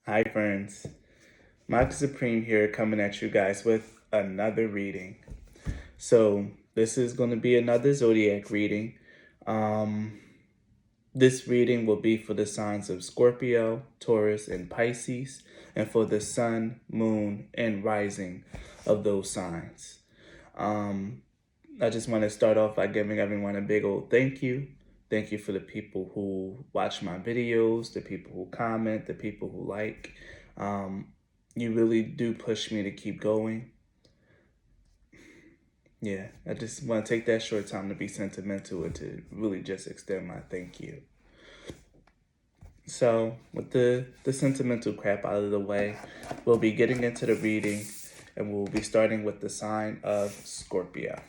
Hi friends, Mark Supreme here coming at you guys with another reading. So this is going to be another zodiac reading. Um, this reading will be for the signs of Scorpio, Taurus, and Pisces, and for the sun, moon, and rising of those signs. Um, I just want to start off by giving everyone a big old thank you. Thank you for the people who watch my videos, the people who comment, the people who like. Um, you really do push me to keep going. Yeah, I just want to take that short time to be sentimental and to really just extend my thank you. So, with the sentimental crap out of the way, we'll be getting into the reading and we'll be starting with the sign of Scorpio.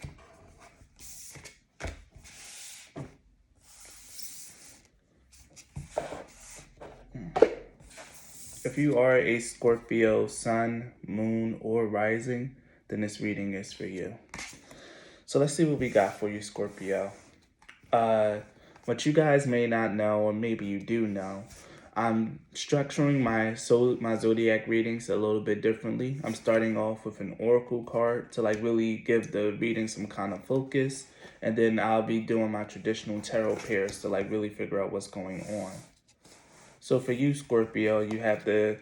If you are a Scorpio sun, moon, or rising, then this reading is for you. So let's see what we got for you, Scorpio. What you guys may not know, or maybe you do know, I'm structuring my zodiac readings a little bit differently. I'm starting off with an oracle card to like really give the reading some kind of focus, and then I'll be doing my traditional tarot pairs to like really figure out what's going on. So for you, Scorpio, you have the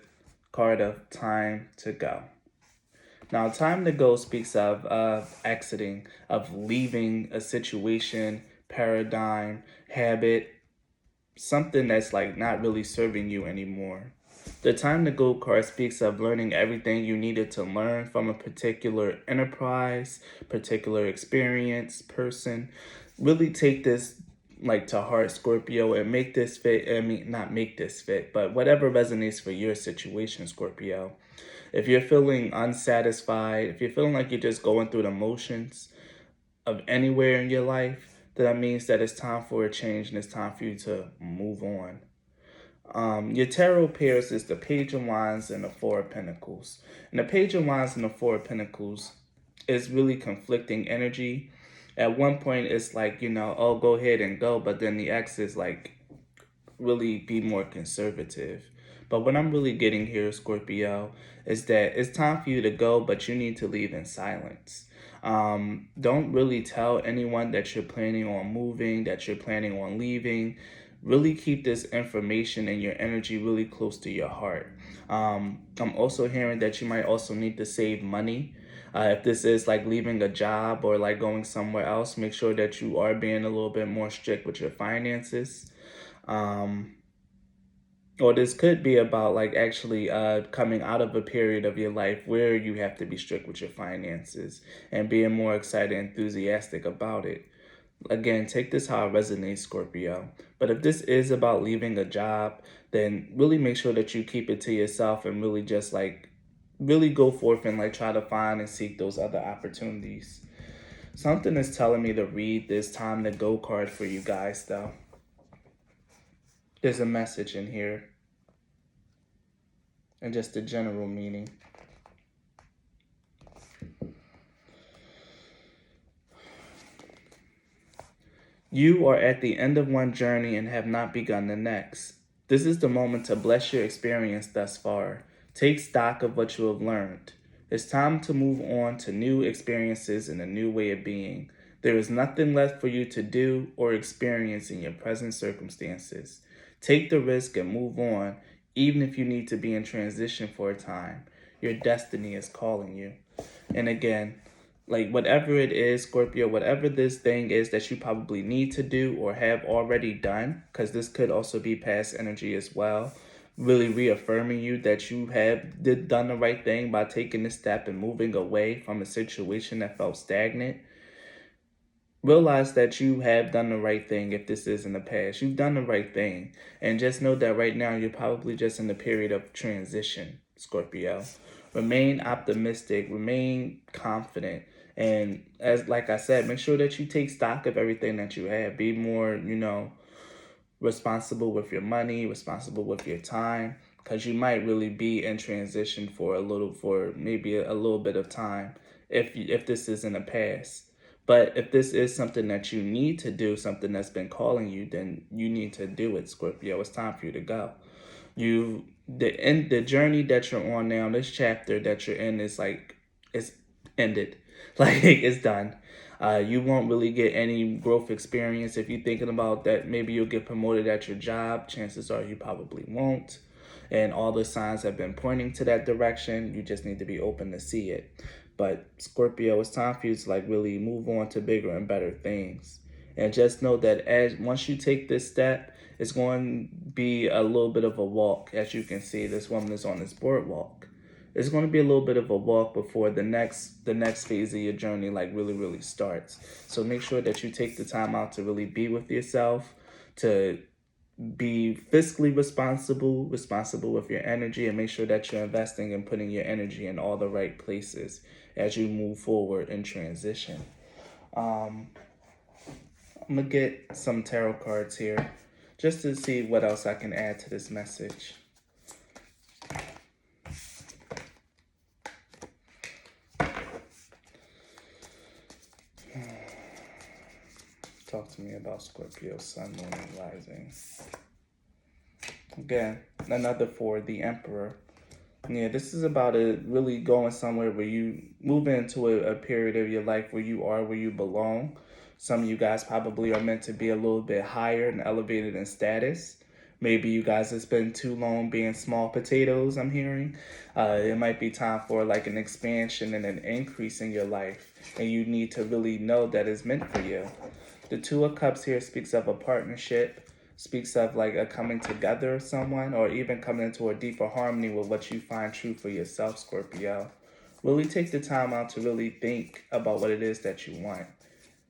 card of time to go. Now, time to go speaks of exiting, of leaving a situation, paradigm, habit, something that's like not really serving you anymore. The time to go card speaks of learning everything you needed to learn from a particular enterprise, particular experience, person. Really take this like to heart, Scorpio, and make this fit. I mean, not make this fit, but whatever resonates for your situation, Scorpio. If you're feeling unsatisfied, if you're feeling like you're just going through the motions of anywhere in your life, then that means that it's time for a change and it's time for you to move on. Your tarot pairs is the Page of Wands and the Four of Pentacles. And the Page of Wands and the Four of Pentacles is really conflicting energy. At one point, it's like, oh, go ahead and go. But then the X is like, really be more conservative. But what I'm really getting here, Scorpio, is that it's time for you to go, but you need to leave in silence. Don't really tell anyone that you're planning on moving, that you're planning on leaving. Really keep this information and your energy really close to your heart. I'm also hearing that you might also need to save money. If this is like leaving a job or like going somewhere else, make sure that you are being a little bit more strict with your finances. Um, or this could be about like actually coming out of a period of your life where you have to be strict with your finances and being more excited and enthusiastic about it. Again, take this how it resonates, Scorpio. But if this is about leaving a job, then really make sure that you keep it to yourself and really just like really go forth and like try to find and seek those other opportunities. Something is telling me to read this time to go card for you guys though. There's a message in here and just the general meaning. You are at the end of one journey and have not begun the next. This is the moment to bless your experience thus far. Take stock of what you have learned. It's time to move on to new experiences and a new way of being. There is nothing left for you to do or experience in your present circumstances. Take the risk and move on, even if you need to be in transition for a time. Your destiny is calling you. And again, like whatever it is, Scorpio, whatever this thing is that you probably need to do or have already done, because this could also be past energy as well, really reaffirming you that you have done the right thing by taking this step and moving away from a situation that felt stagnant. Realize that you have done the right thing. If this is in the past, you've done the right thing, and just know that right now you're probably just in the period of transition, Scorpio. Remain optimistic, remain confident, and as like I said, make sure that you take stock of everything that you have. Be more, responsible with your money, responsible with your time, because you might really be in transition for maybe a little bit of time if this is in the past. But if this is something that you need to do, something that's been calling you, then you need to do it, Scorpio. It's time for you to go. The journey that you're on now, this chapter that you're in is like it's ended. Like it's done. You won't really get any growth experience if you're thinking about that. Maybe you'll get promoted at your job. Chances are you probably won't. And all the signs have been pointing to that direction. You just need to be open to see it. But Scorpio, it's time for you to like really move on to bigger and better things. And just know that as once you take this step, it's going to be a little bit of a walk. As you can see, this woman is on this boardwalk. It's going to be a little bit of a walk before the next phase of your journey like really starts. So make sure that you take the time out to really be with yourself, to be fiscally responsible with your energy, and make sure that you're investing and putting your energy in all the right places as you move forward in transition. I'm gonna get some tarot cards here just to see what else I can add to this message. Talk to me about Scorpio, Sun, Moon, and Rising. Again, another for the Emperor. Yeah, this is about it really going somewhere where you move into a period of your life where you are where you belong. Some of you guys probably are meant to be a little bit higher and elevated in status. Maybe you guys have spent too long being small potatoes, I'm hearing. It might be time for like an expansion and an increase in your life. And you need to really know that it's meant for you. The Two of Cups here speaks of a partnership, speaks of like a coming together of someone, or even coming into a deeper harmony with what you find true for yourself, Scorpio. Really take the time out to really think about what it is that you want.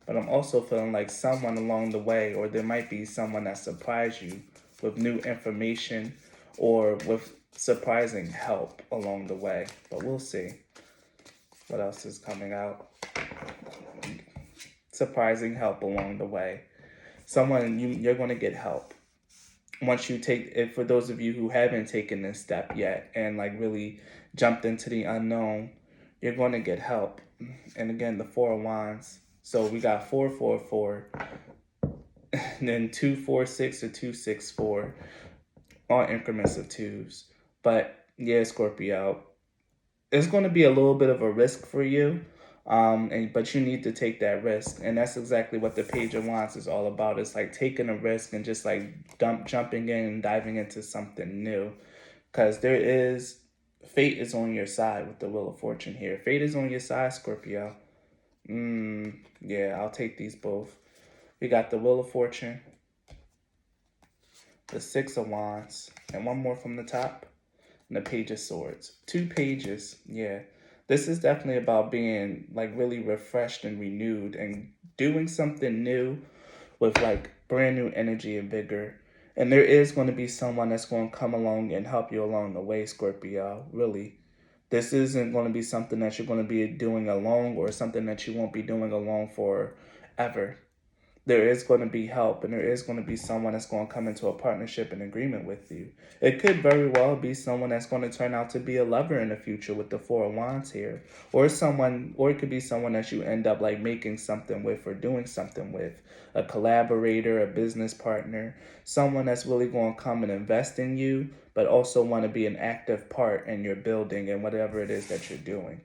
But I'm also feeling like someone along the way, or there might be someone that surprised you with new information or with surprising help along the way. But we'll see what else is coming out. Surprising help along the way. You're going to get help once you take it. For those of you who haven't taken this step yet and like really jumped into the unknown, you're going to get help. And again, the Four of Wands. So we got 444, and then 246 or 264, all increments of twos. But yeah, Scorpio, it's going to be a little bit of a risk for you. But you need to take that risk, and that's exactly what the Page of Wands is all about. It's like taking a risk and just like jumping in and diving into something new, because fate is on your side with the Wheel of Fortune here. Fate is on your side, Scorpio. Yeah, I'll take these both. We got the Wheel of Fortune, the Six of Wands, and one more from the top, and the Page of Swords. 2 pages, yeah. This is definitely about being like really refreshed and renewed and doing something new with like brand new energy and vigor. And there is going to be someone that's going to come along and help you along the way, Scorpio, really. This isn't going to be something that you're going to be doing alone, or something that you won't be doing alone forever. There is going to be help, and there is going to be someone that's going to come into a partnership and agreement with you. It could very well be someone that's going to turn out to be a lover in the future with the Four of Wands here, or it could be someone that you end up like making something with or doing something with, a collaborator, a business partner, someone that's really going to come and invest in you, but also want to be an active part in your building and whatever it is that you're doing.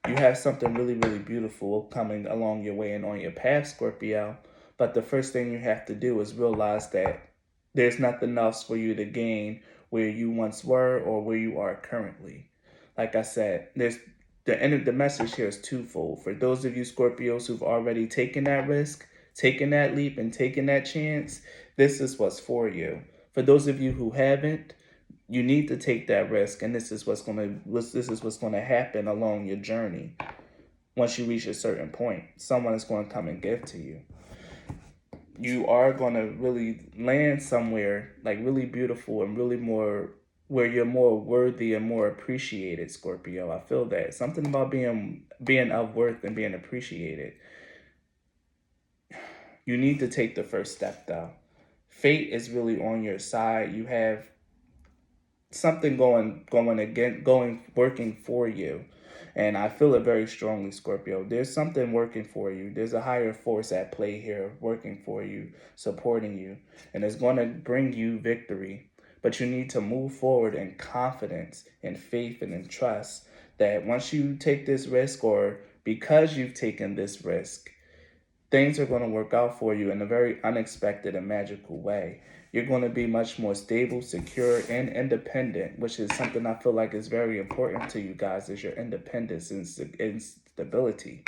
You have something really beautiful coming along your way and on your path, Scorpio. But the first thing you have to do is realize that there's nothing else for you to gain where you once were or where you are currently. Like I said, the message here is twofold. For those of you Scorpios who've already taken that risk, taken that leap, and taken that chance, this is what's for you. For those of you who haven't, you need to take that risk, and this is what's going to happen along your journey. Once you reach a certain point, someone is going to come and give to you. You are going to really land somewhere like really beautiful and really more where you're more worthy and more appreciated, Scorpio. I feel that. Something about being of worth and being appreciated. You need to take the first step though. Fate is really on your side. You have something working for you. And I feel it very strongly, Scorpio. There's something working for you. There's a higher force at play here, working for you, supporting you. And it's going to bring you victory. but you need to move forward in confidence, in faith, and in trust that once you take this risk, or because you've taken this risk, things are going to work out for you in a very unexpected and magical way. You're going to be much more stable, secure, and independent, which is something I feel like is very important to you guys, is your independence and stability.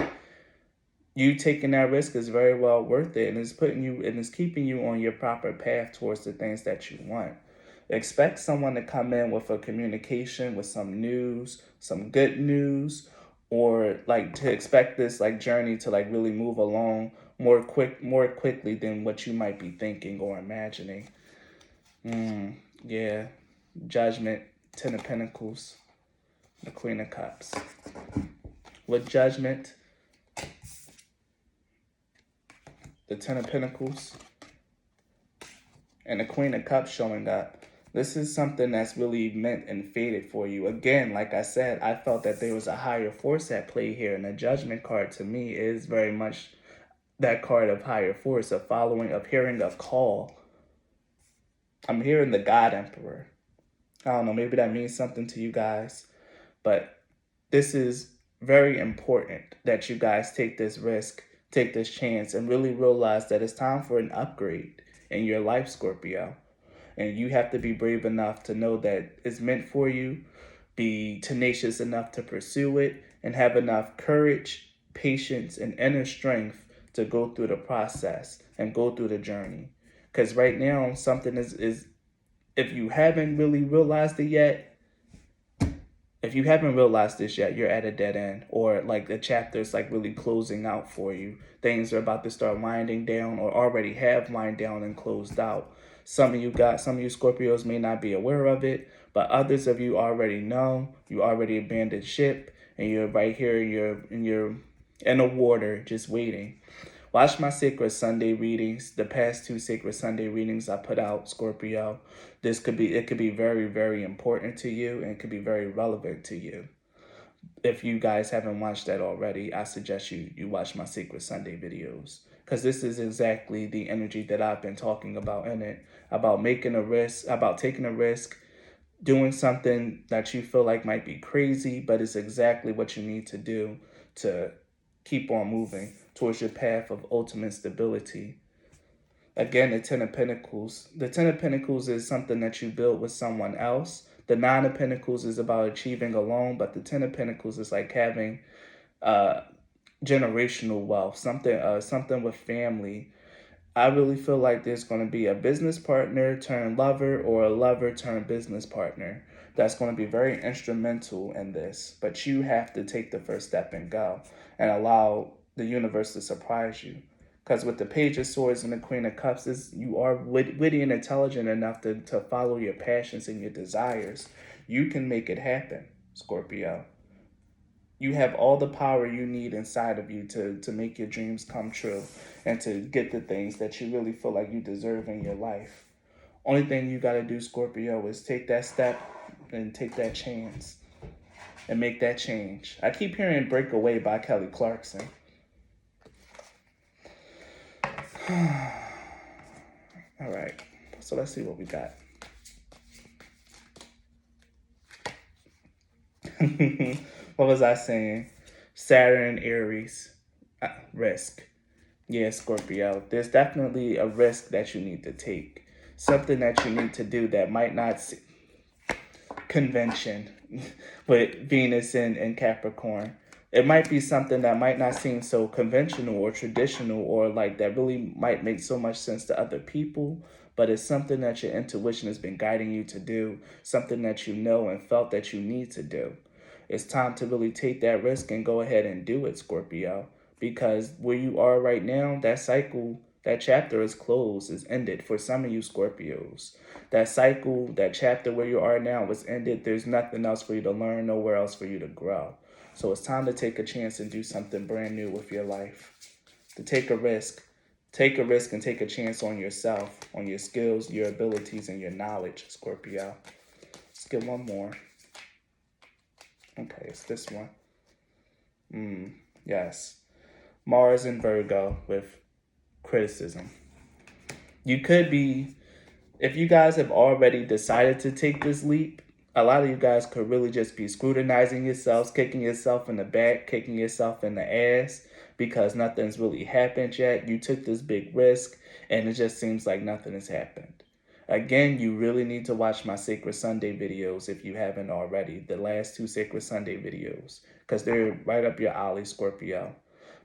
You taking that risk is very well worth it, and it's putting you and it's keeping you on your proper path towards the things that you want. Expect someone to come in with a communication, with some news, some good news, or like to expect this like journey to like really move along more quickly than what you might be thinking or imagining. Yeah. Judgment, Ten of Pentacles, the Queen of Cups. With Judgment, the Ten of Pentacles, and the Queen of Cups showing up. This is something that's really meant and fated for you. Again, like I said, I felt that there was a higher force at play here, and the Judgment card to me is very much that card of higher force, of following, of hearing a call. I'm hearing the God Emperor. I don't know, maybe that means something to you guys, but this is very important that you guys take this risk, take this chance, and really realize that it's time for an upgrade in your life, Scorpio. And you have to be brave enough to know that it's meant for you, be tenacious enough to pursue it, and have enough courage, patience, and inner strength to go through the process and go through the journey. Because right now, something is, if you haven't really realized it yet, if you haven't realized this yet, you're at a dead end, or like the chapter is like really closing out for you. Things are about to start winding down, or already have wind down and closed out. Some of you Scorpios may not be aware of it, but others of you already know. You already abandoned ship, and you're right here. You're in the water, just waiting. Watch my Sacred Sunday readings. The past 2 Sacred Sunday readings I put out, Scorpio. It could be very, very important to you, and it could be very relevant to you. If you guys haven't watched that already, I suggest you watch my Sacred Sunday videos, because this is exactly the energy that I've been talking about in it, about making a risk, about taking a risk, doing something that you feel like might be crazy, but it's exactly what you need to do to keep on moving towards your path of ultimate stability. Again, the Ten of Pentacles. The Ten of Pentacles is something that you build with someone else. The Nine of Pentacles is about achieving alone, but the Ten of Pentacles is like having generational wealth, something with family. I really feel like there's going to be a business partner turned lover, or a lover turned business partner that's going to be very instrumental in this. But you have to take the first step and go, and allow the universe to surprise you. Because with the Page of Swords and the Queen of Cups, you are witty and intelligent enough to follow your passions and your desires. You can make it happen, Scorpio. You have all the power you need inside of you to make your dreams come true, and to get the things that you really feel like you deserve in your life. Only thing you got to do, Scorpio, is take that step and take that chance and make that change. I keep hearing Breakaway by Kelly Clarkson. All right, so let's see what we got. What was I saying? Saturn, Aries, risk. Yeah, Scorpio, there's definitely a risk that you need to take. Something that you need to do that might not seem convention with Venus and Capricorn. It might be something that might not seem so conventional or traditional, or like that really might make so much sense to other people, but it's something that your intuition has been guiding you to do, something that you know and felt that you need to do. It's time to really take that risk and go ahead and do it, Scorpio, because where you are right now, that cycle, that chapter is closed, is ended for some of you Scorpios. That cycle, that chapter where you are now is ended. There's nothing else for you to learn, nowhere else for you to grow. So it's time to take a chance and do something brand new with your life. To take a risk. Take a risk and take a chance on yourself, on your skills, your abilities, and your knowledge, Scorpio. Let's get one more. Okay, it's this one. Yes. Mars and Virgo with criticism. You could be if you guys have already decided to take this leap, a lot of you guys could really just be scrutinizing yourselves, kicking yourself in the back, kicking yourself in the ass because nothing's really happened yet. You took this big risk and it just seems like nothing has happened. Again, you really need to watch my Sacred Sunday videos if you haven't already, the last 2 Sacred Sunday videos, because they're right up your alley, Scorpio.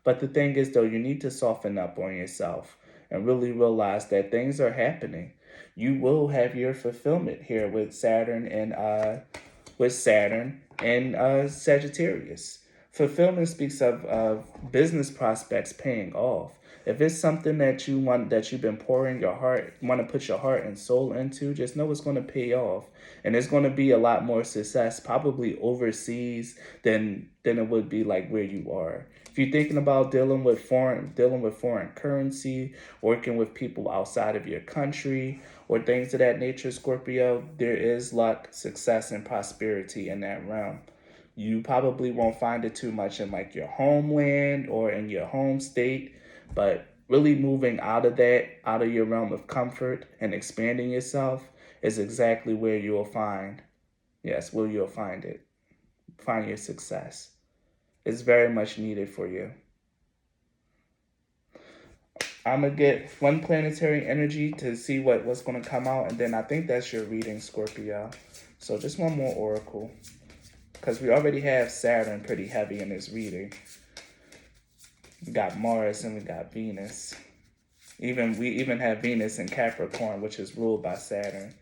But the thing is, though, you need to soften up on yourself and really realize that things are happening. You will have your fulfillment here with Saturn and Sagittarius. Fulfillment speaks of business prospects paying off. If it's something that you want, that you've been pouring your heart, want to put your heart and soul into, just know it's going to pay off, and it's going to be a lot more success, probably overseas than it would be like where you are. If you're thinking about dealing with foreign currency, working with people outside of your country, or things of that nature, Scorpio, there is luck, success, and prosperity in that realm. You probably won't find it too much in like your homeland or in your home state, but really moving out of that, out of your realm of comfort and expanding yourself is exactly where you'll find, yes, where you'll find it. Find your success. It's very much needed for you. I'm going to get one planetary energy to see what's going to come out, and then I think that's your reading, Scorpio. So just one more oracle, because we already have Saturn pretty heavy in this reading. We got Mars and we got Venus. We even have Venus in Capricorn, which is ruled by Saturn.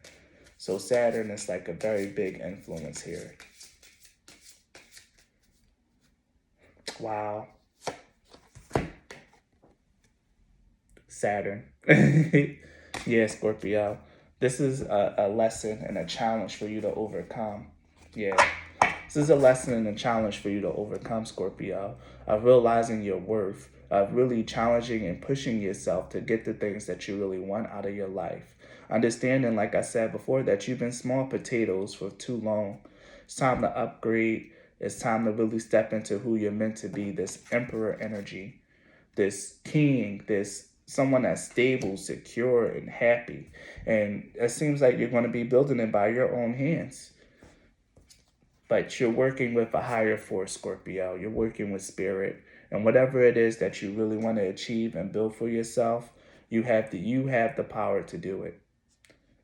So Saturn is like a very big influence here. Wow. Saturn. Yeah, Scorpio. This is a lesson and a challenge for you to overcome. Yeah. This is a lesson and a challenge for you to overcome, Scorpio, of realizing your worth, of really challenging and pushing yourself to get the things that you really want out of your life. Understanding, like I said before, that you've been small potatoes for too long. It's time to upgrade. It's time to really step into who you're meant to be, this emperor energy, this king, this someone that's stable, secure, and happy. And it seems like you're going to be building it by your own hands. But you're working with a higher force, Scorpio. You're working with spirit. And whatever it is that you really want to achieve and build for yourself, you have the power to do it.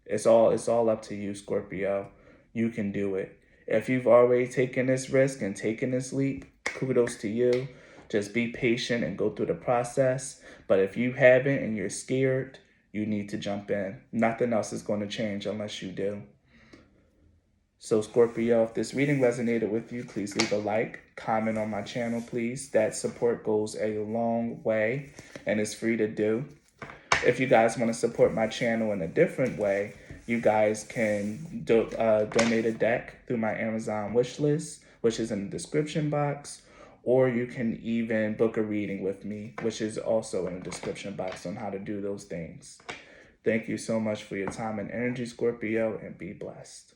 It's all up to you, Scorpio. You can do it. If you've already taken this risk and taken this leap, kudos to you. Just be patient and go through the process. But if you haven't and you're scared, you need to jump in. Nothing else is going to change unless you do. So Scorpio, if this reading resonated with you, please leave a like, comment on my channel, please. That support goes a long way and is free to do. If you guys want to support my channel in a different way, you guys can donate a deck through my Amazon wish list, which is in the description box, or you can even book a reading with me, which is also in the description box on how to do those things. Thank you so much for your time and energy, Scorpio, and be blessed.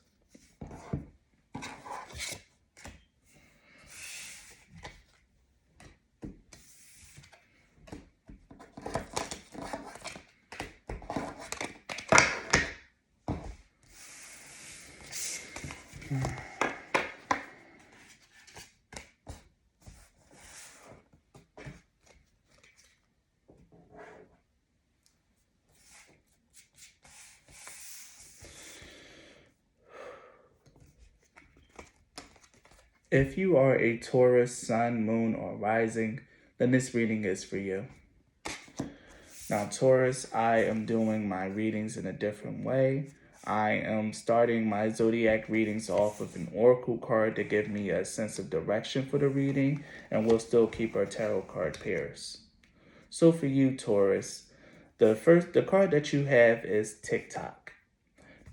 If you are a Taurus, sun, moon, or rising, then this reading is for you. Now, Taurus, I am doing my readings in a different way. I am starting my zodiac readings off with an oracle card to give me a sense of direction for the reading, and we'll still keep our tarot card pairs. So for you, Taurus, the card that you have is TikTok.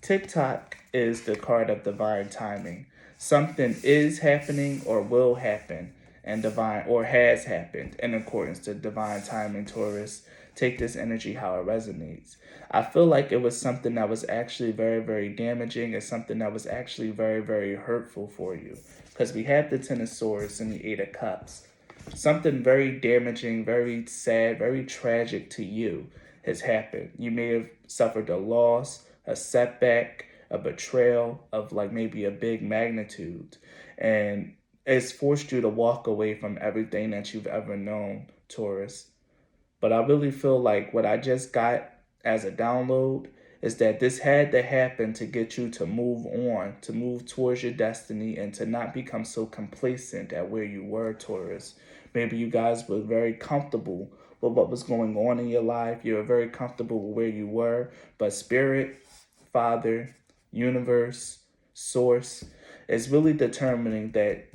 TikTok is the card of divine timing. Something is happening or will happen and divine or has happened in accordance to divine timing, Taurus. Take this energy how it resonates. I feel like it was something that was actually very, very damaging and something that was actually very, very hurtful for you. Because we have the Ten of Swords and the Eight of Cups. Something very damaging, very sad, very tragic to you has happened. You may have suffered a loss, a setback, a betrayal of like maybe a big magnitude. And it's forced you to walk away from everything that you've ever known, Taurus. But I really feel like what I just got as a download is that this had to happen to get you to move on, to move towards your destiny, and to not become so complacent at where you were, Taurus. Maybe you guys were very comfortable with what was going on in your life. You were very comfortable with where you were, but Spirit, Father, Universe, Source is really determining that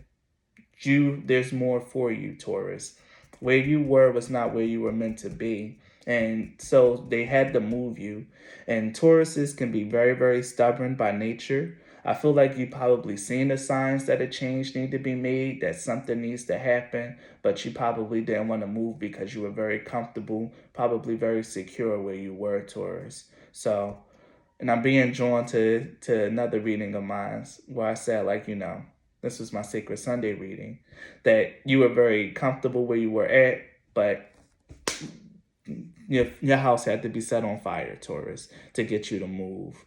there's more for you, Taurus. Where you were was not where you were meant to be. And so they had to move you. And Tauruses can be very, very stubborn by nature. I feel like you probably seen the signs that a change need to be made, that something needs to happen, but you probably didn't want to move because you were very comfortable, probably very secure where you were, Taurus. So, and I'm being drawn to another reading of mine where I said, like, this was my Sacred Sunday reading, that you were very comfortable where you were at, but your house had to be set on fire, Taurus, to get you to move.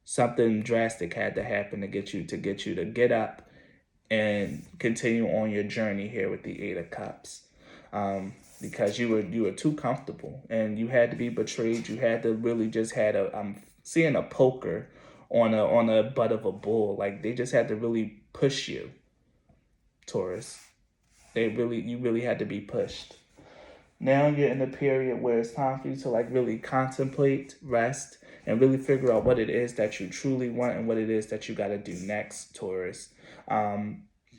Something drastic had to happen to get you to get up and continue on your journey here with the Eight of Cups. Because you were too comfortable and you had to be betrayed. You had to really just I'm seeing a poker on a butt of a bull. Like they just had to really push you, Taurus. You really had to be pushed. Now you're in a period where it's time for you to like really contemplate, rest, and really figure out what it is that you truly want and what it is that you got to do next, Taurus.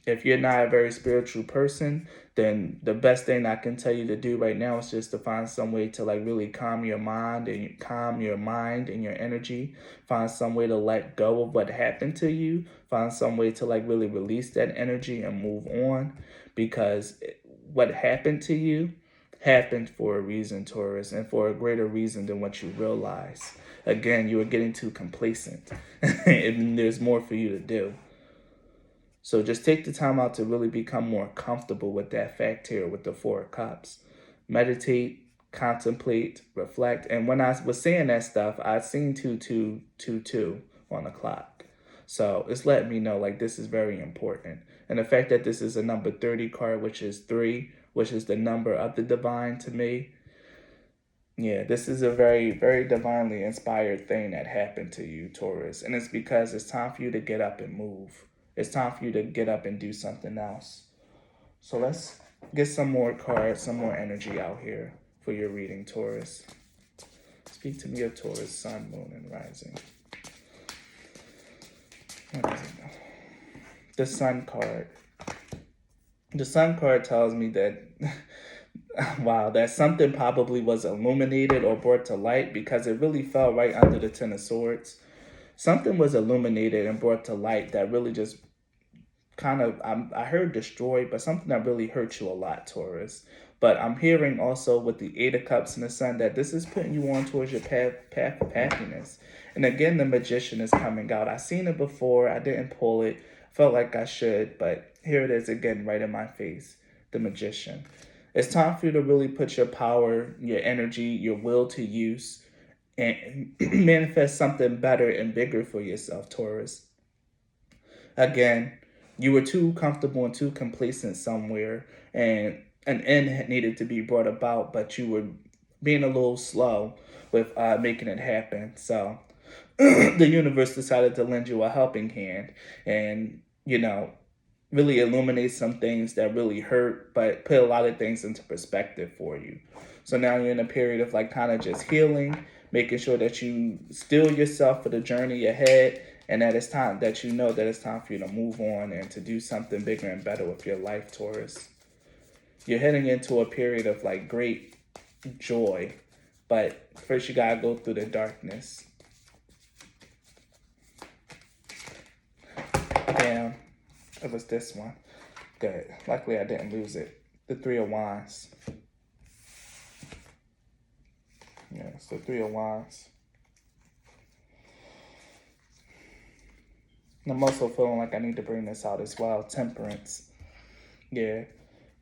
If you're not a very spiritual person, then the best thing I can tell you to do right now is just to find some way to like really calm your mind and your energy. Find some way to let go of what happened to you. Find some way to like really release that energy and move on, because what happened to you happened for a reason, Taurus, and for a greater reason than what you realize. Again, you are getting too complacent and there's more for you to do. So just take the time out to really become more comfortable with that fact here with the Four of Cups. Meditate, contemplate, reflect. And when I was saying that stuff, I seen 2222 on the clock. So it's letting me know like this is very important. And the fact that this is a number 30 card, which is 3, which is the number of the divine to me. Yeah, this is a very, very divinely inspired thing that happened to you, Taurus. And it's because it's time for you to get up and move. It's time for you to get up and do something else. So let's get some more cards, some more energy out here for your reading, Taurus. Speak to me of Taurus, Sun, Moon, and Rising. What is it? The Sun card. The Sun card tells me that, wow, that something probably was illuminated or brought to light, because it really fell right under the Ten of Swords. Something was illuminated and brought to light that really just kind of, I heard destroyed, but something that really hurt you a lot, Taurus. But I'm hearing also with the Eight of Cups and the Sun that this is putting you on towards your path of happiness. And again, the Magician is coming out. I've seen it before. I didn't pull it. Felt like I should, but here it is again right in my face, the Magician. It's time for you to really put your power, your energy, your will to use and manifest something better and bigger for yourself, Taurus. Again, you were too comfortable and too complacent somewhere, and an end needed to be brought about, but you were being a little slow with making it happen. So the universe decided to lend you a helping hand and, really illuminate some things that really hurt, but put a lot of things into perspective for you. So now you're in a period of like kind of just healing, making sure that you still yourself for the journey ahead, and that it's time that that it's time for you to move on and to do something bigger and better with your life, Taurus. You're heading into a period of like great joy, but first you gotta go through the darkness. Damn, it was this one. Good. Luckily I didn't lose it. The Three of Wands. Yeah, it's the Three of Wands. And I'm also feeling like I need to bring this out as well. Temperance. Yeah.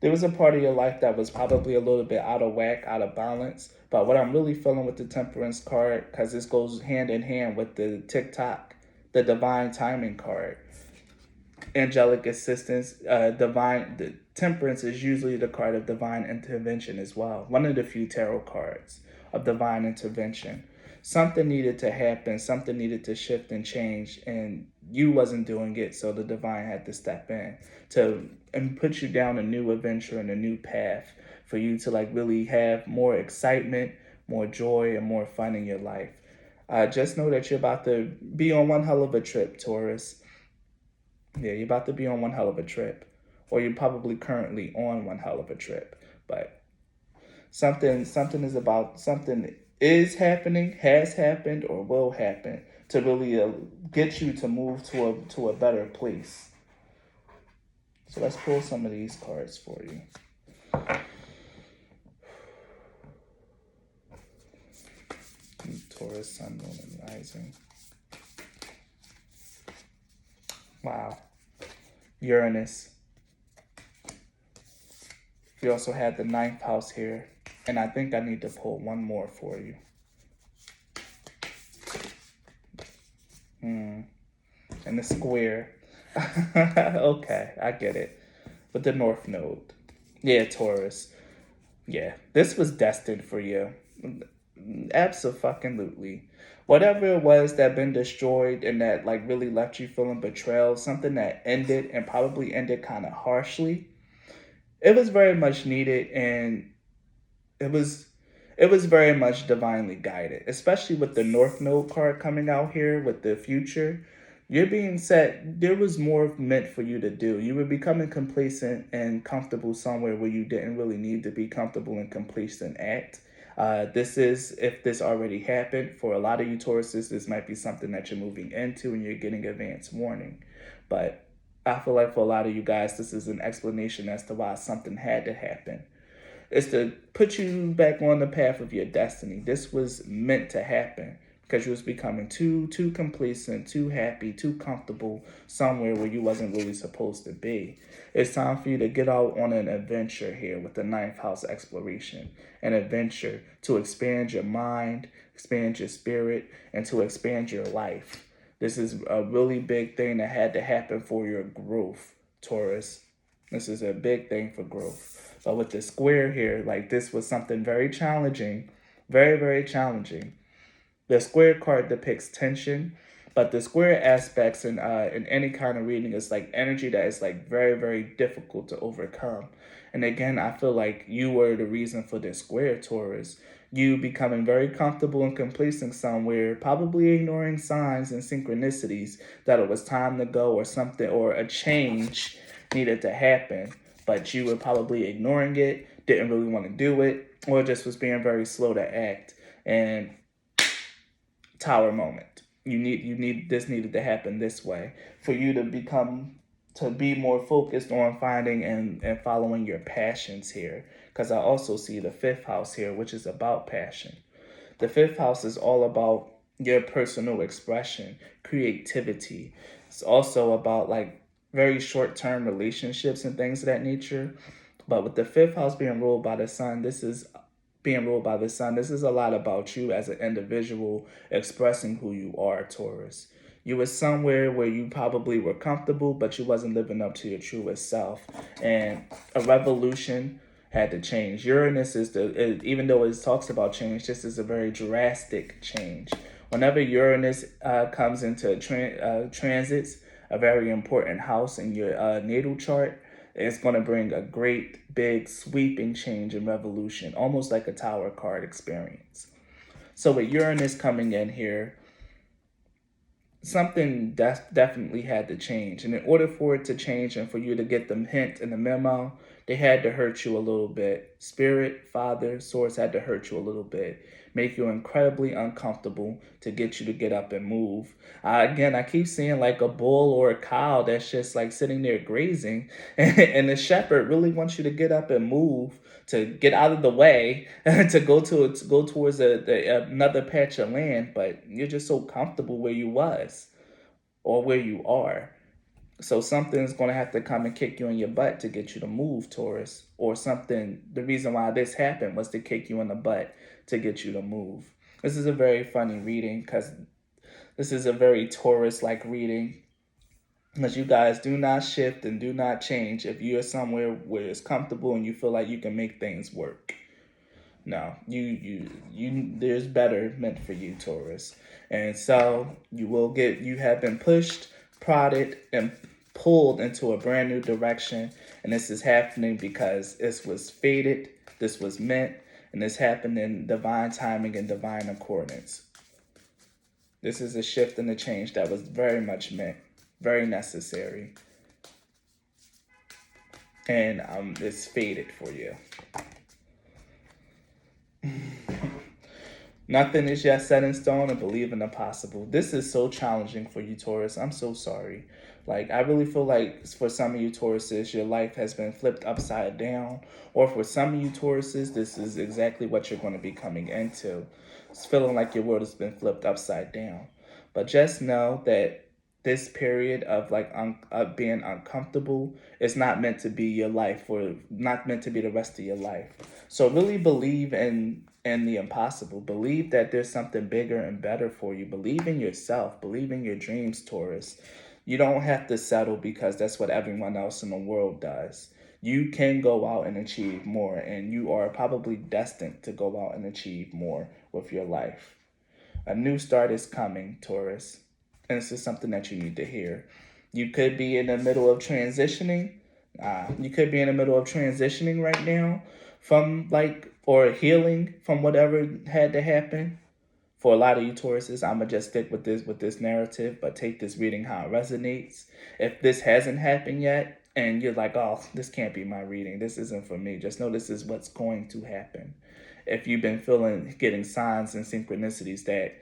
There was a part of your life that was probably a little bit out of whack, out of balance. But what I'm really feeling with the Temperance card, because this goes hand in hand with the TikTok, the Divine Timing card, angelic assistance, the Temperance is usually the card of divine intervention as well. One of the few tarot cards of divine intervention. Something needed to happen, something needed to shift and change, and you wasn't doing it, so the divine had to step in to and put you down a new adventure and a new path for you to like really have more excitement, more joy, and more fun in your life. Just know that you're about to be on one hell of a trip, Taurus. Yeah, you're about to be on one hell of a trip, or you're probably currently on one hell of a trip. But something is happening, has happened, or will happen to really get you to move to a better place. So let's pull some of these cards for you. Taurus, Sun, Moon, and Rising. Wow. Uranus. We also had the 9th house here. And I think I need to pull one more for you. And the square. Okay, I get it. With the North Node. Yeah, Taurus. Yeah, this was destined for you. Absolutely. Whatever it was that been destroyed and that like really left you feeling betrayal, something that ended and probably ended kind of harshly, it was very much needed, and it was very much divinely guided, especially with the North Node card coming out here with the future. You're being set, there was more meant for you to do. You were becoming complacent and comfortable somewhere where you didn't really need to be comfortable and complacent at. This is, if this already happened, for a lot of you Tauruses, this might be something that you're moving into and you're getting advance warning. But I feel like for a lot of you guys, this is an explanation as to why something had to happen. It's to put you back on the path of your destiny. This was meant to happen because you was becoming too complacent, too happy, too comfortable somewhere where you wasn't really supposed to be. It's time for you to get out on an adventure here with the 9th house exploration. An adventure to expand your mind, expand your spirit, and to expand your life. This is a really big thing that had to happen for your growth, Taurus. This is a big thing for growth. But with the square here, like this was something very challenging, very, very challenging. The square card depicts tension, but the square aspects in any kind of reading is like energy that is like very, very difficult to overcome. And again, I feel like you were the reason for this square, Taurus. You becoming very comfortable and complacent somewhere, probably ignoring signs and synchronicities that it was time to go or something, or a change needed to happen. But you were probably ignoring it, didn't really want to do it, or just was being very slow to act. And Tower moment. You need this needed to happen this way for you to be more focused on finding and following your passions here. Because I also see the 5th house here, which is about passion. The 5th house is all about your personal expression, creativity. It's also about like very short-term relationships and things of that nature. But with the 5th house being ruled by the sun, this is a lot about you as an individual expressing who you are, Taurus. You were somewhere where you probably were comfortable, but you wasn't living up to your truest self. And a revolution had to change. Uranus even though it talks about change, this is a very drastic change. Whenever Uranus comes into transits, a very important house in your natal chart, it's going to bring a great, big, sweeping change and revolution, almost like a Tower card experience. So with Uranus coming in here, something definitely had to change. And in order for it to change and for you to get the hint and the memo, they had to hurt you a little bit. Spirit, Father, Source had to hurt you a little bit. Make you incredibly uncomfortable to get you to get up and move. Again, I keep seeing like a bull or a cow that's just like sitting there grazing. And the shepherd really wants you to get up and move, to get out of the way, to go towards another patch of land. But you're just so comfortable where you was or where you are. So something's going to have to come and kick you in your butt to get you to move, Taurus. Or something, the reason why this happened was to kick you in the butt to get you to move. This is a very funny reading because this is a very Taurus-like reading. Because you guys do not shift and do not change if you're somewhere where it's comfortable and you feel like you can make things work. No, you there's better meant for you, Taurus. And so you have been pushed, prodded, and pulled into a brand new direction. And this is happening because this was fated, this was meant, and this happened in divine timing and divine accordance. This is a shift and a change that was very much meant, very necessary. And it's fated for you. Nothing is yet set in stone, and believe in the possible. This is so challenging for you, Taurus. I'm so sorry. Like, I really feel like for some of you Tauruses, your life has been flipped upside down. Or for some of you Tauruses, this is exactly what you're going to be coming into. It's feeling like your world has been flipped upside down. But just know that this period of of being uncomfortable is not meant to be your life, or not meant to be the rest of your life. So really believe in the impossible. Believe that there's something bigger and better for you. Believe in yourself. Believe in your dreams, Taurus. You don't have to settle because that's what everyone else in the world does. You can go out and achieve more, and you are probably destined to go out and achieve more with your life. A new start is coming, Taurus. And this is something that you need to hear. You could be in the middle of transitioning. You could be in the middle of transitioning right now from or healing from whatever had to happen. For a lot of you Tauruses, I'm going to just stick with this narrative, but take this reading how it resonates. If this hasn't happened yet, and you're like, oh, this can't be my reading, this isn't for me, just know this is what's going to happen. If you've been getting signs and synchronicities that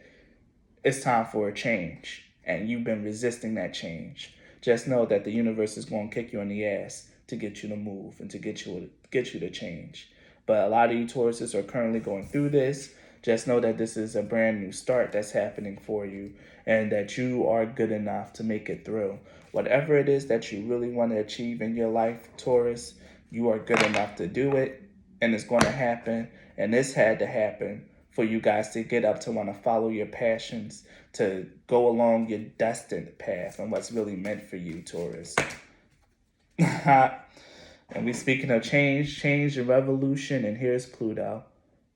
it's time for a change, and you've been resisting that change, just know that the universe is going to kick you in the ass to get you to move and to get you to change. But a lot of you Tauruses are currently going through this. Just know that this is a brand new start that's happening for you, and that you are good enough to make it through. Whatever it is that you really want to achieve in your life, Taurus, you are good enough to do it, and it's going to happen. And this had to happen for you guys to get up, to want to follow your passions, to go along your destined path and what's really meant for you, Taurus. And we speaking of change and revolution, and here's Pluto,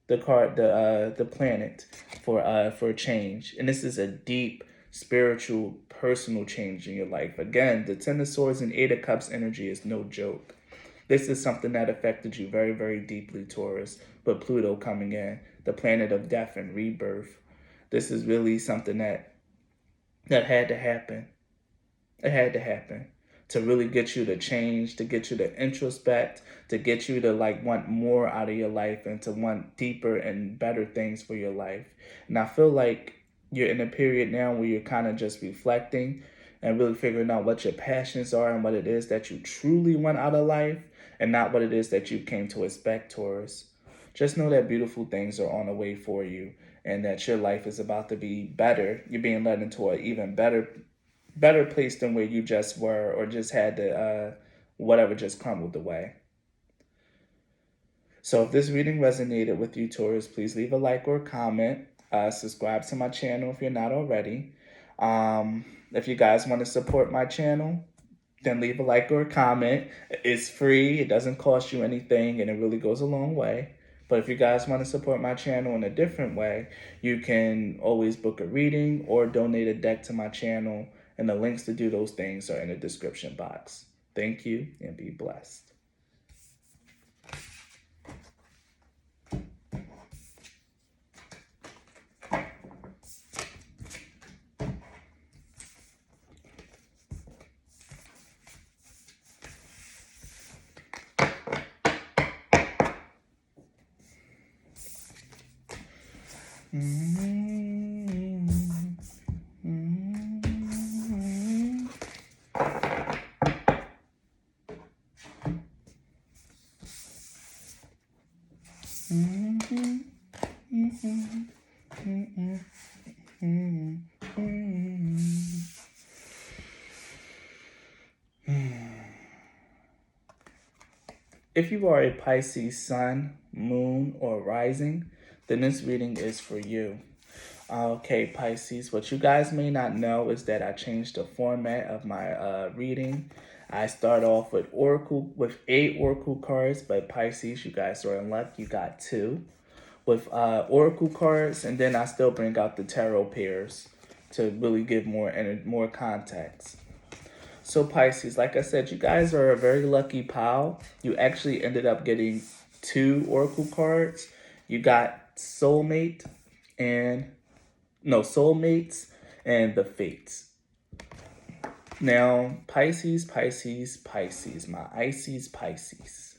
the card, the planet for change. And this is a deep spiritual, personal change in your life. Again, the Ten of Swords and Eight of Cups energy is no joke. This is something that affected you very, very deeply, Taurus. But Pluto coming in, the planet of death and rebirth. This is really something that had to happen. It had to happen to really get you to change, to get you to introspect, to get you to want more out of your life and to want deeper and better things for your life. And I feel like you're in a period now where you're kind of just reflecting and really figuring out what your passions are and what it is that you truly want out of life, and not what it is that you came to expect, Taurus. Just know that beautiful things are on the way for you, and that your life is about to be better. You're being led into an even better place than where you just were, or just had to whatever just crumbled away. So if this reading resonated with you, Taurus, please leave a like or a comment. Subscribe to my channel if you're not already. If you guys want to support my channel, then leave a like or a comment. It's free. It doesn't cost you anything, and it really goes a long way. But if you guys want to support my channel in a different way, you can always book a reading or donate a deck to my channel, and the links to do those things are in the description box. Thank you, and be blessed. if you are a Pisces sun, moon, or rising, then this reading is for you. Okay, Pisces, what you guys may not know is that I changed the format of my reading. I start off with 8 oracle cards, but Pisces, you guys are in luck. You got 2 with oracle cards, and then I still bring out the tarot pairs to really give more context. So Pisces, like I said, you guys are a very lucky pile. You actually ended up getting 2 oracle cards. You got soulmates and the fates. Now, Pisces, my Pisces.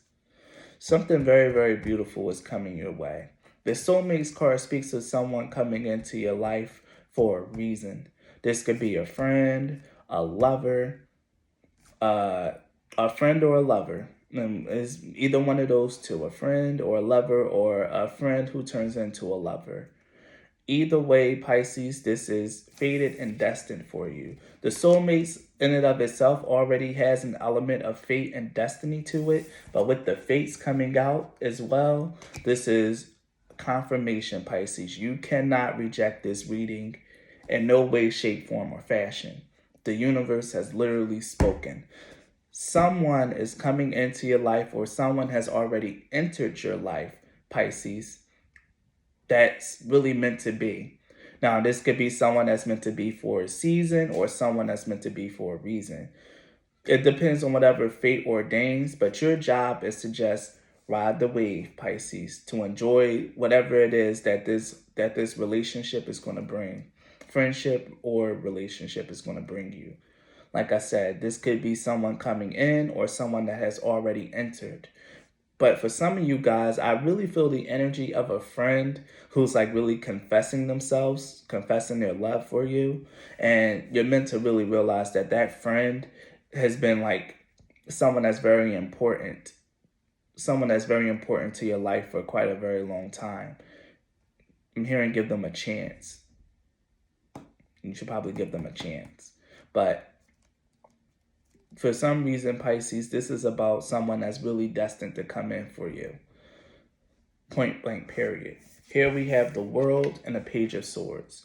Something very, very beautiful is coming your way. The soulmates card speaks of someone coming into your life for a reason. This could be a friend, a lover, a friend or a lover. Is either one of those two, a friend or a lover, or a friend who turns into a lover. Either way, Pisces, this is fated and destined for you. The soulmates in and of itself already has an element of fate and destiny to it, but with the fates coming out as well, this is confirmation, Pisces. You cannot reject this reading in no way, shape, form, or fashion. The universe has literally spoken. Someone is coming into your life, or someone has already entered your life, Pisces, that's really meant to be. Now, this could be someone that's meant to be for a season or someone that's meant to be for a reason. It depends on whatever fate ordains, but your job is to just ride the wave, Pisces, to enjoy whatever it is that this relationship is going to bring. Friendship or relationship is going to bring you. Like I said, this could be someone coming in or someone that has already entered. But for some of you guys, I really feel the energy of a friend who's like really confessing themselves, confessing their love for you. And you're meant to really realize that that friend has been like someone that's very important, to your life for quite a very long time. I'm hearing give them a chance. You should probably give them a chance. But for some reason, Pisces, this is about someone that's really destined to come in for you. Point blank, period. Here we have the World and the Page of Swords.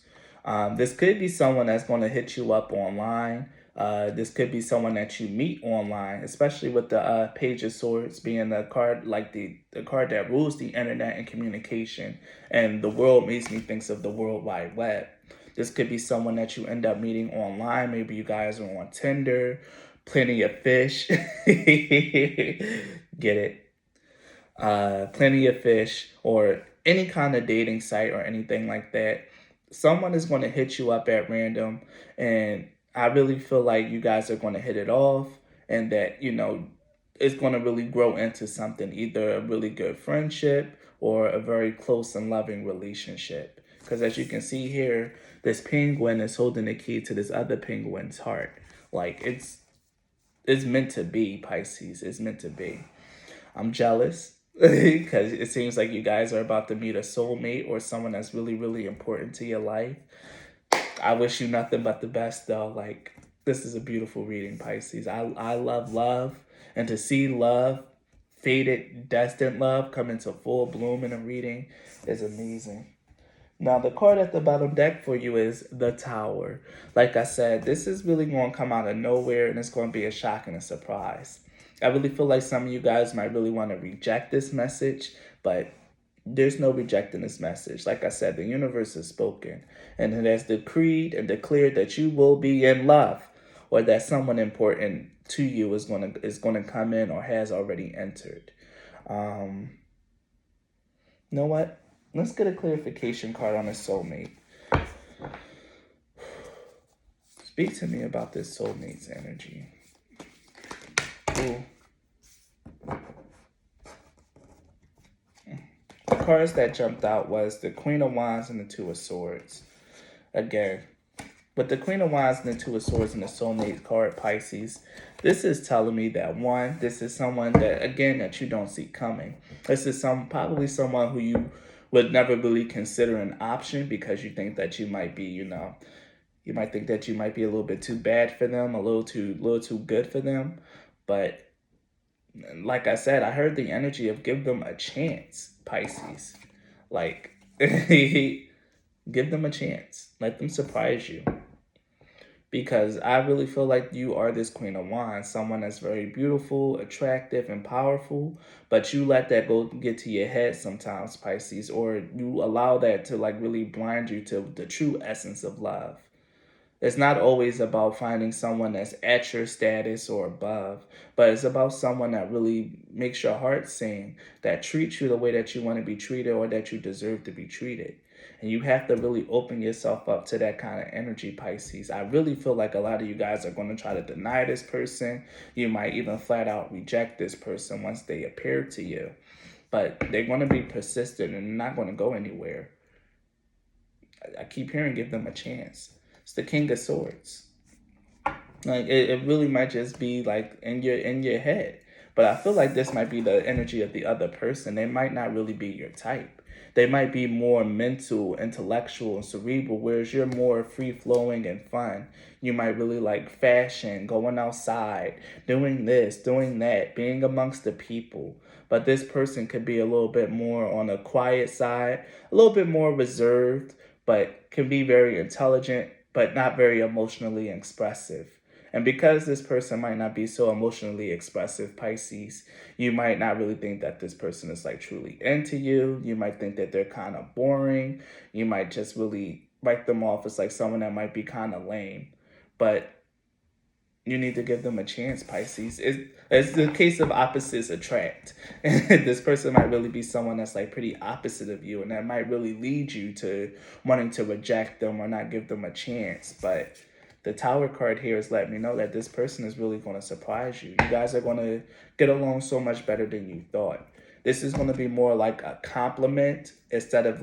This could be someone that's going to hit you up online. This could be someone that you meet online, especially with the Page of Swords being the card, like the card that rules the internet and communication. And the world makes me think of the World Wide Web. This could be someone that you end up meeting online. Maybe you guys are on Tinder, Plenty of Fish. Get it? Plenty of Fish, or any kind of dating site or anything like that. Someone is going to hit you up at random, and I really feel like you guys are going to hit it off, and that, it's going to really grow into something, either a really good friendship or a very close and loving relationship. Because as you can see here, this penguin is holding the key to this other penguin's heart. Like, it's meant to be, Pisces. It's meant to be. I'm jealous because it seems like you guys are about to meet a soulmate or someone that's really, really important to your life. I wish you nothing but the best, though. Like, this is a beautiful reading, Pisces. I love love, and to see love, fated, destined love, come into full bloom in a reading is amazing. Now, the card at the bottom deck for you is the Tower. Like I said, this is really going to come out of nowhere, and it's going to be a shock and a surprise. I really feel like some of you guys might really want to reject this message, but there's no rejecting this message. Like I said, the universe has spoken, and it has decreed and declared that you will be in love, or that someone important to you is going to come in or has already entered. You know what? Let's get a clarification card on a soulmate. Speak to me about this soulmate's energy. Ooh. The cards that jumped out was the Queen of Wands and the Two of Swords. Again, with the Queen of Wands and the Two of Swords and the soulmate card, Pisces, this is telling me that, one, this is someone that, again, that you don't see coming. This is probably someone who you would never really consider an option, because you think that you might be, you might think that you might be a little bit too bad for them, a little too good for them. But like I said, I heard the energy of give them a chance, Pisces. Like, give them a chance. Let them surprise you. Because I really feel like you are this Queen of Wands, someone that's very beautiful, attractive, and powerful, but you let that go get to your head sometimes, Pisces, or you allow that to like really blind you to the true essence of love. It's not always about finding someone that's at your status or above, but it's about someone that really makes your heart sing, that treats you the way that you want to be treated or that you deserve to be treated. And you have to really open yourself up to that kind of energy, Pisces. I really feel like a lot of you guys are going to try to deny this person. You might even flat out reject this person once they appear to you. But they're going to be persistent and not going to go anywhere. I keep hearing give them a chance. It's the King of Swords. Like it really might just be like in your head. But I feel like this might be the energy of the other person. They might not really be your type. They might be more mental, intellectual, and cerebral, whereas you're more free flowing and fun. You might really like fashion, going outside, doing this, doing that, being amongst the people. But this person could be a little bit more on the quiet side, a little bit more reserved, but can be very intelligent, but not very emotionally expressive. And because this person might not be so emotionally expressive, Pisces, you might not really think that this person is like truly into you. You might think that they're kind of boring. You might just really write them off as like someone that might be kind of lame. But you need to give them a chance, Pisces. It's the case of opposites attract. This person might really be someone that's like pretty opposite of you, and that might really lead you to wanting to reject them or not give them a chance. But the Tower card here is letting me know that this person is really going to surprise you. You guys are going to get along so much better than you thought. This is going to be more like a compliment instead of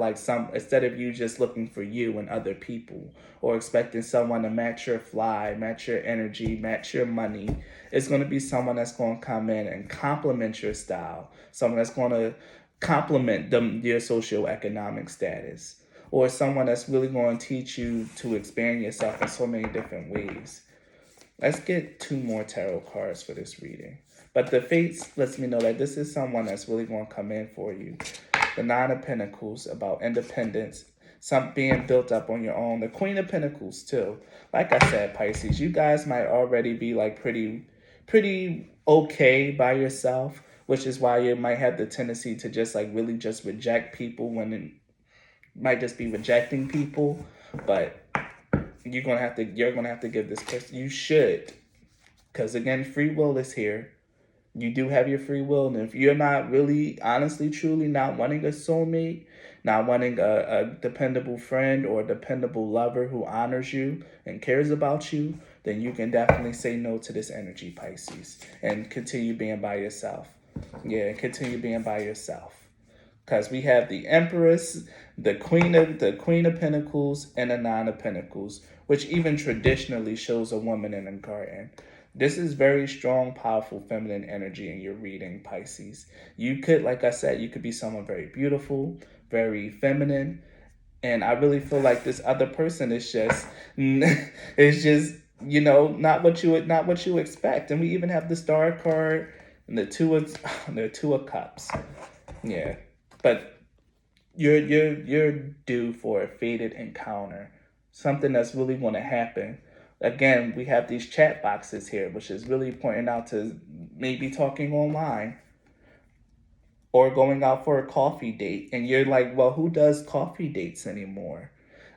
you just looking for you and other people or expecting someone to match your fly, match your energy, match your money. It's going to be someone that's going to come in and compliment your style, someone that's going to compliment your socioeconomic status, or someone that's really going to teach you to expand yourself in so many different ways. Let's get 2 more tarot cards for this reading. But the Fates lets me know that this is someone that's really going to come in for you. The Nine of Pentacles, about independence, some being built up on your own. The Queen of Pentacles, too. Like I said, Pisces, you guys might already be like pretty okay by yourself, which is why you might have the tendency to just like really just reject people when it might just be rejecting people. But you're gonna have to give this person, you should, because again, free will is here. You do have your free will, and if you're not really honestly truly not wanting a soulmate, not wanting a dependable friend or a dependable lover who honors you and cares about you, then you can definitely say no to this energy, Pisces, and continue being by yourself. Yeah, continue being by yourself. Because we have the Empress, the Queen of Pentacles, and the Nine of Pentacles, which even traditionally shows a woman in a garden. This is very strong, powerful, feminine energy in your reading, Pisces. You could, like I said, you could be someone very beautiful, very feminine, and I really feel like this other person is just, not what you expect. And we even have the Star card and the Two of Cups. Yeah. But you're due for a fated encounter, something that's really going to happen. Again, we have these chat boxes here, which is really pointing out to maybe talking online or going out for a coffee date. And you're like, well, who does coffee dates anymore?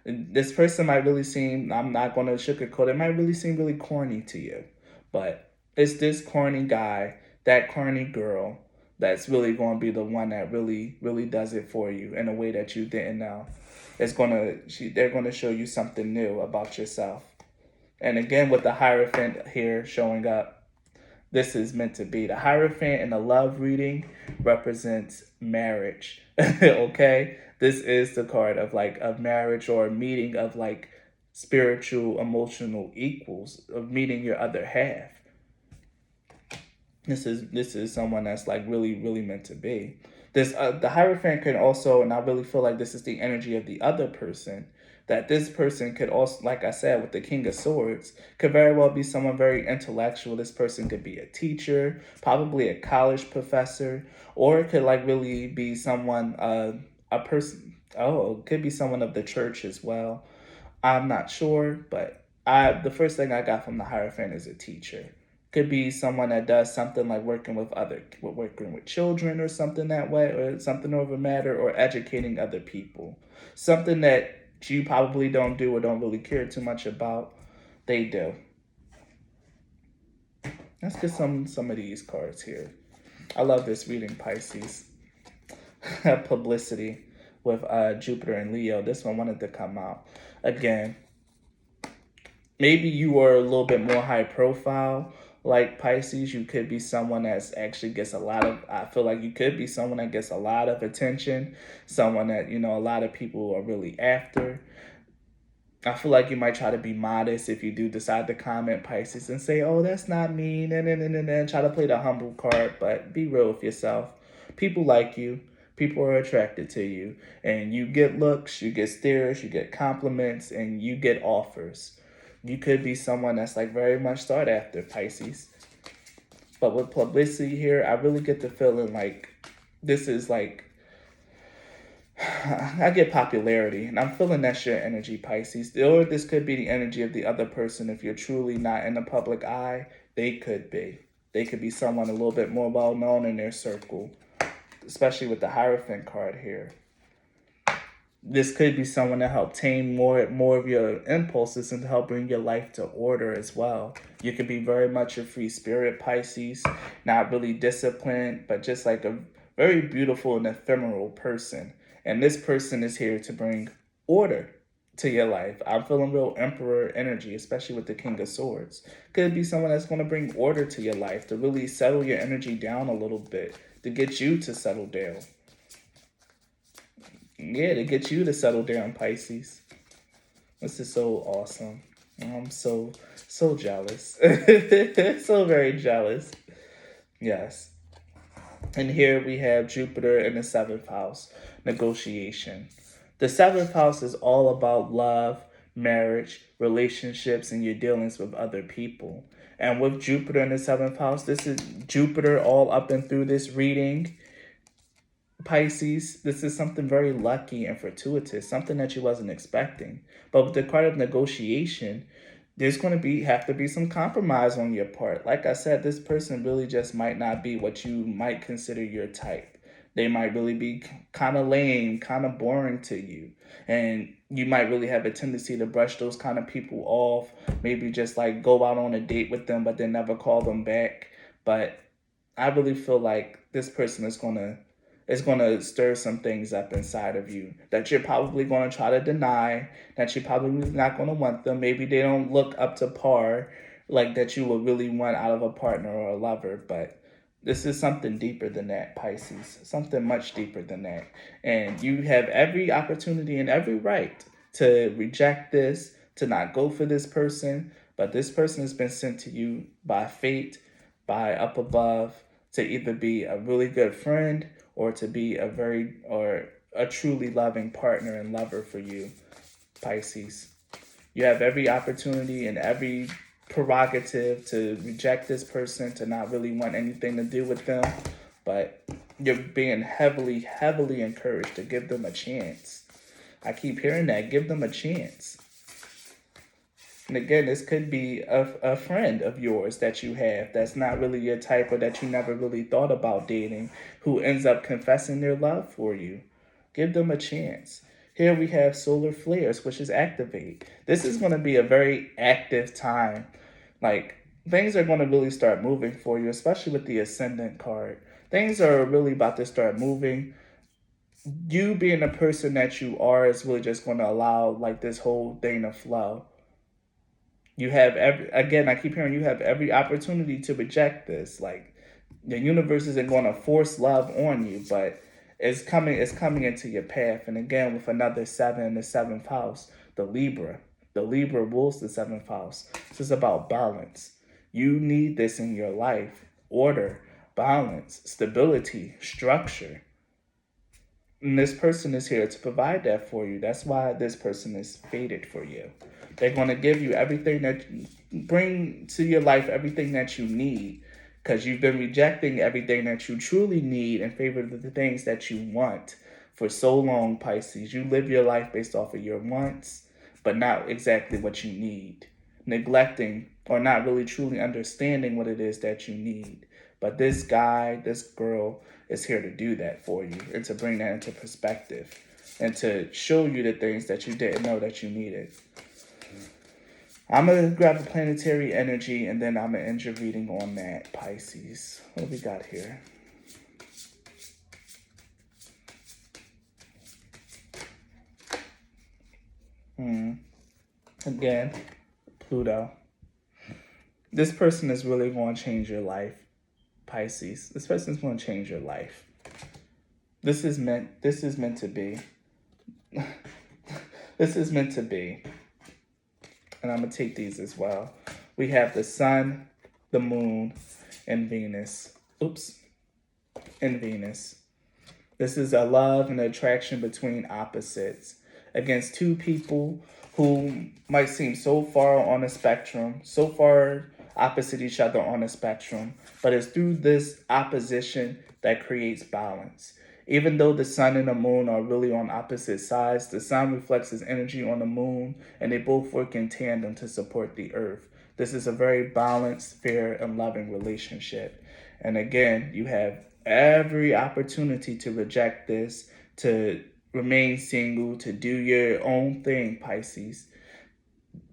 And this person might really seem, I'm not going to sugarcoat it, might really seem really corny to you. But it's this corny guy, that corny girl, that's really going to be the one that really, really does it for you in a way that you didn't know. They're going to show you something new about yourself. And again, with the Hierophant here showing up, this is meant to be. The Hierophant in the love reading represents marriage. Okay? This is the card of marriage or a meeting of like spiritual, emotional equals, of meeting your other half. This is someone that's like really, really meant to be. The Hierophant can also, and I really feel like this is the energy of the other person, that this person could also, like I said, with the King of Swords, could very well be someone very intellectual. This person could be a teacher, probably a college professor, or it could like really be someone, a person. Oh, it could be someone of the church as well. I'm not sure, but the first thing I got from the Hierophant is a teacher. Could be someone that does something like working with children or something that way, or something over matter, or educating other people. Something that you probably don't do or don't really care too much about, they do. Let's get some of these cards here. I love this reading, Pisces. Publicity with Jupiter and Leo. This one wanted to come out. Again, maybe you are a little bit more high profile like Pisces. You could be someone that's actually gets a lot of, I feel like you could be someone that gets a lot of attention, someone that, you know, a lot of people are really after. I feel like you might try to be modest if you do decide to comment, Pisces, and say, oh, that's not me, and try to play the humble card, but be real with yourself. People like you. People are attracted to you. And you get looks, you get stares, you get compliments, and you get offers. You could be someone that's like very much sought after, Pisces. But with publicity here, I really get the feeling like this is like, I get popularity, and I'm feeling that's your energy, Pisces. Or this could be the energy of the other person. If you're truly not in the public eye, they could be. They could be someone a little bit more well-known in their circle, especially with the Hierophant card here. This could be someone that helped tame more of your impulses and to help bring your life to order as well. You could be very much a free spirit, Pisces, not really disciplined, but just like a very beautiful and ephemeral person. And this person is here to bring order to your life. I'm feeling real Emperor energy, especially with the King of Swords. Could be someone that's going to bring order to your life, to really settle your energy down a little bit, to get you to settle down. Yeah, to get you to settle down, Pisces. This is so awesome. I'm so jealous. So very jealous. Yes. And here we have Jupiter in the 7th house, negotiation. The 7th house is all about love, marriage, relationships, and your dealings with other people. And with Jupiter in the 7th house, this is Jupiter all up and through this reading. Pisces, this is something very lucky and fortuitous, something that you wasn't expecting. But with the card of negotiation, there's going to have to be some compromise on your part. Like I said, this person really just might not be what you might consider your type. They might really be kind of lame, kind of boring to you. And you might really have a tendency to brush those kind of people off. Maybe just like go out on a date with them, but then never call them back. But I really feel like this person is going to stir some things up inside of you that you're probably going to try to deny, that you're probably not going to want them. Maybe they don't look up to par like that you would really want out of a partner or a lover, but this is something deeper than that, Pisces, something much deeper than that. And you have every opportunity and every right to reject this, to not go for this person, but this person has been sent to you by fate, by up above, to either be a really good friend or to be a truly loving partner and lover for you, Pisces. You have every opportunity and every prerogative to reject this person, to not really want anything to do with them, but you're being heavily encouraged to give them a chance. I keep hearing that, give them a chance. And again, this could be a friend of yours that you have that's not really your type or that you never really thought about dating, who ends up confessing their love for you. Give them a chance. Here we have solar flares, which is activate. This is going to be a very active time. Like, things are going to really start moving for you, especially with the Ascendant card. Things are really about to start moving. You being the person that you are is really just going to allow like this whole thing to flow. You have I keep hearing you have every opportunity to reject this. Like, the universe isn't going to force love on you, but it's coming into your path. And again, with another 7 in the 7th house, the Libra rules the 7th house. This is about balance. You need this in your life: order, balance, stability, structure. And this person is here to provide that for you. That's why this person is fated for you. They're going to give you everything that, bring to your life everything that you need, because you've been rejecting everything that you truly need in favor of the things that you want for so long, Pisces. You live your life based off of your wants, but not exactly what you need, neglecting or not really truly understanding what it is that you need. But this guy, this girl is here to do that for you and to bring that into perspective and to show you the things that you didn't know that you needed. I'm going to grab the planetary energy and then I'm going to end your reading on that, Pisces. What do we got here? Again, Pluto. This person is really going to change your life, Pisces. This person is going to change your life. This is meant to be. This is meant to be. And I'm going to take these as well. We have the sun, the moon, and Venus. And Venus. This is a love and attraction between opposites against two people who might seem so far on a spectrum, so far opposite each other on a spectrum, but it's through this opposition that creates balance. Even though the sun and the moon are really on opposite sides, the sun reflects its energy on the moon, and they both work in tandem to support the earth. This is a very balanced, fair, and loving relationship. And again, you have every opportunity to reject this, to remain single, to do your own thing, Pisces.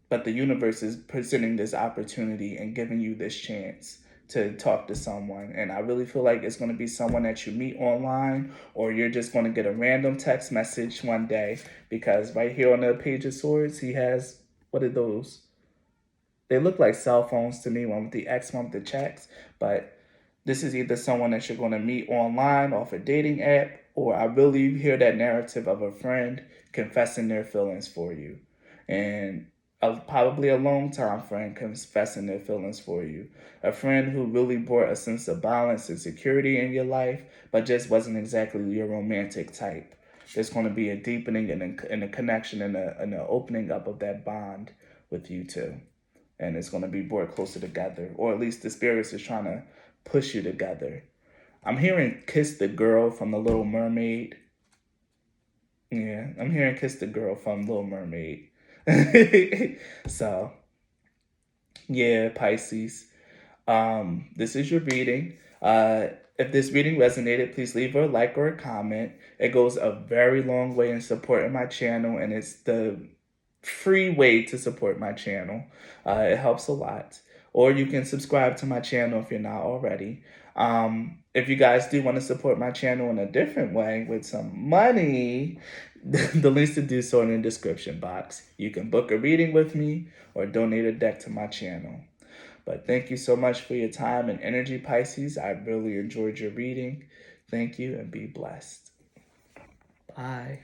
But the universe is presenting this opportunity and giving you this chance to talk to someone. And I really feel like it's going to be someone that you meet online, or you're just going to get a random text message one day, because right here on the Page of Swords, he has, what are those? They look like cell phones to me, one with the X, one with the checks. But this is either someone that you're going to meet online off a dating app, or I really hear that narrative of a friend confessing their feelings for you. And probably a long-time friend confessing their feelings for you. A friend who really brought a sense of balance and security in your life, but just wasn't exactly your romantic type. There's going to be a deepening and a connection and an opening up of that bond with you two. And it's going to be brought closer together, or at least the spirits is trying to push you together. I'm hearing Kiss the Girl from The Little Mermaid. Yeah, I'm hearing Kiss the Girl from Little Mermaid. So, yeah, Pisces. This is your reading. If this reading resonated, please leave a like or a comment. It goes a very long way in supporting my channel, and it's the free way to support my channel. It helps a lot. Or you can subscribe to my channel if you're not already. If you guys do want to support my channel in a different way with some money, the links to do so in the description box. You can book a reading with me or donate a deck to my channel. But thank you so much for your time and energy, Pisces. I really enjoyed your reading. Thank you and be blessed. Bye.